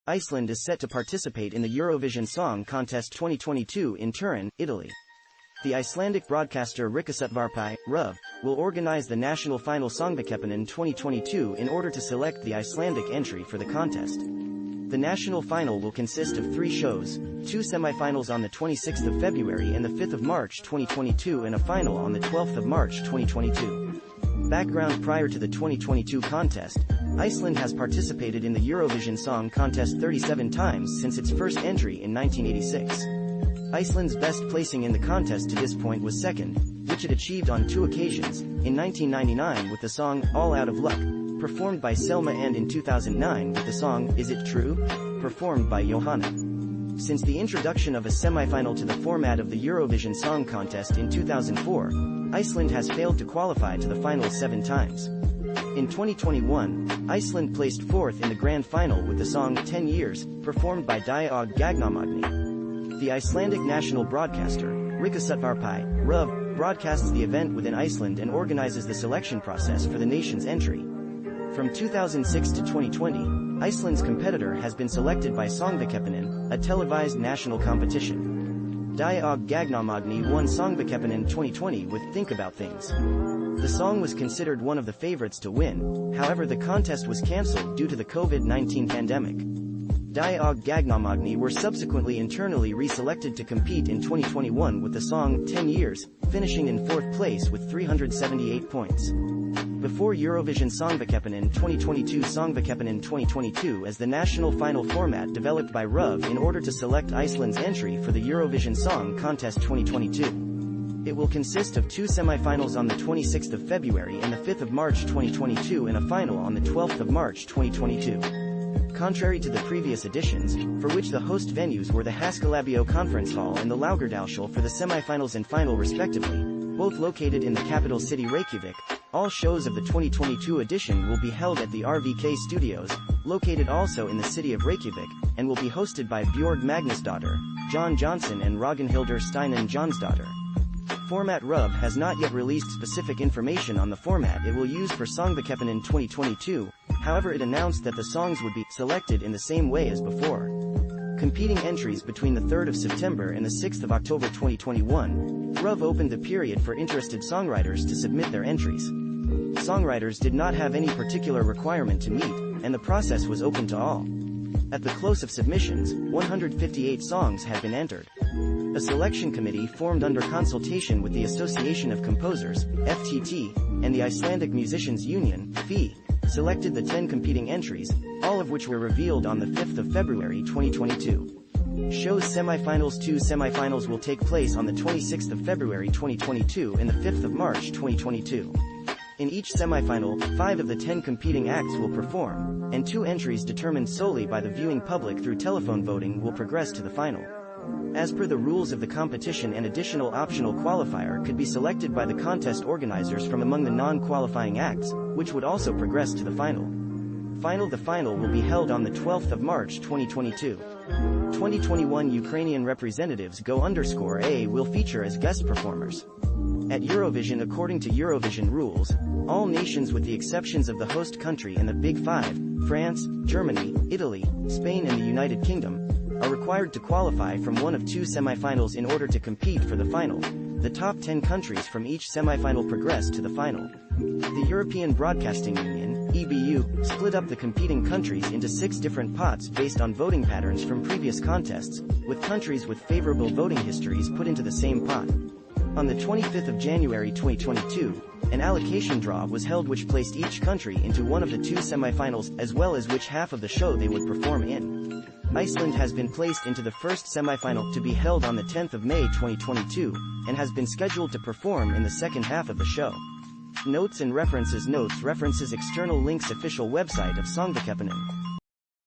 Iceland is set to participate in the Eurovision Song Contest 2022 in Turin, Italy. The Icelandic broadcaster Ríkisútvarpið, RÚV, will organize the national final Söngvakeppnin 2022 in order to select the Icelandic entry for the contest. The national final will consist of 3 shows, 2 semifinals on the 26th of February and the 5th of March 2022 and a final on the 12th of March 2022. Background: prior to the 2022 contest, Iceland has participated in the Eurovision Song Contest 37 times since its first entry in 1986. Iceland's best placing in the contest to this point was second, which it achieved on 2 occasions, in 1999 with the song All Out of Luck, performed by Selma, and in 2009 with the song Is It True?, performed by Johanna. Since the introduction of a semifinal to the format of the Eurovision Song Contest in 2004, Iceland has failed to qualify to the final 7 times. In 2021, Iceland placed 4th in the grand final with the song 10 Years, performed by Diog Gagnamagni. The Icelandic national broadcaster, Ríkisútvarpið, RÚV, broadcasts the event within Iceland and organizes the selection process for the nation's entry. From 2006 to 2020, Iceland's competitor has been selected by Söngvakeppnin, a televised national competition. Diog Gagnamagni won Söngvakeppnin 2020 with Think About Things. The song was considered one of the favorites to win, however the contest was cancelled due to the COVID-19 pandemic. Diog Gagnamagni were subsequently internally reselected to compete in 2021 with the song 10 Years, finishing in 4th place with 378 points. Before Eurovision Söngvakeppnin 2022, Söngvakeppnin 2022 as the national final format developed by RÚV in order to select Iceland's entry for the Eurovision Song Contest 2022. It will consist of 2 semifinals on the 26th of February and the 5th of March 2022 and a final on the 12th of March 2022. Contrary to the previous editions, for which the host venues were the Háskólabíó Conference Hall and the Laugardalshall for the semifinals and final respectively, both located in the capital city Reykjavik, all shows of the 2022 edition will be held at the RVK Studios, located also in the city of Reykjavik, and will be hosted by Björg Magnusdóttir, John Johnson and Ragnhildur Steinin Jónsdóttir. Format: RÚV has not yet released specific information on the format it will use for Söngvakeppnin 2022, however it announced that the songs would be selected in the same way as before. Competing entries between the 3rd of September and the 6th of October 2021, RÚV opened the period for interested songwriters to submit their entries. Songwriters did not have any particular requirement to meet, and the process was open to all. At the close of submissions, 158 songs had been entered. A selection committee formed under consultation with the Association of Composers, FTT, and the Icelandic Musicians Union, FI, selected the 10 competing entries, all of which were revealed on the 5th of February 2022. Shows semifinals: 2 semifinals will take place on the 26th of February 2022 and the 5th of March 2022. In each semifinal, 5 of the 10 competing acts will perform, and 2 entries determined solely by the viewing public through telephone voting will progress to the final. As per the rules of the competition, an additional optional qualifier could be selected by the contest organizers from among the non-qualifying acts, which would also progress to the final. The final will be held on the 12th of March 2022. 2021 Ukrainian representatives Go_A will feature as guest performers. At Eurovision, according to Eurovision rules, all nations with the exceptions of the host country and the Big Five, France, Germany, Italy, Spain and the United Kingdom, are required to qualify from one of 2 semifinals in order to compete for the final. The top 10 countries from each semifinal progress to the final. The European Broadcasting Union, EBU, split up the competing countries into 6 different pots based on voting patterns from previous contests, with countries with favorable voting histories put into the same pot. On the 25th of January 2022, an allocation draw was held which placed each country into one of the 2 semifinals, as well as which half of the show they would perform in. Iceland has been placed into the first semifinal to be held on the 10th of May 2022, and has been scheduled to perform in the second half of the show. Notes and references external links official website of Söngvakeppnin.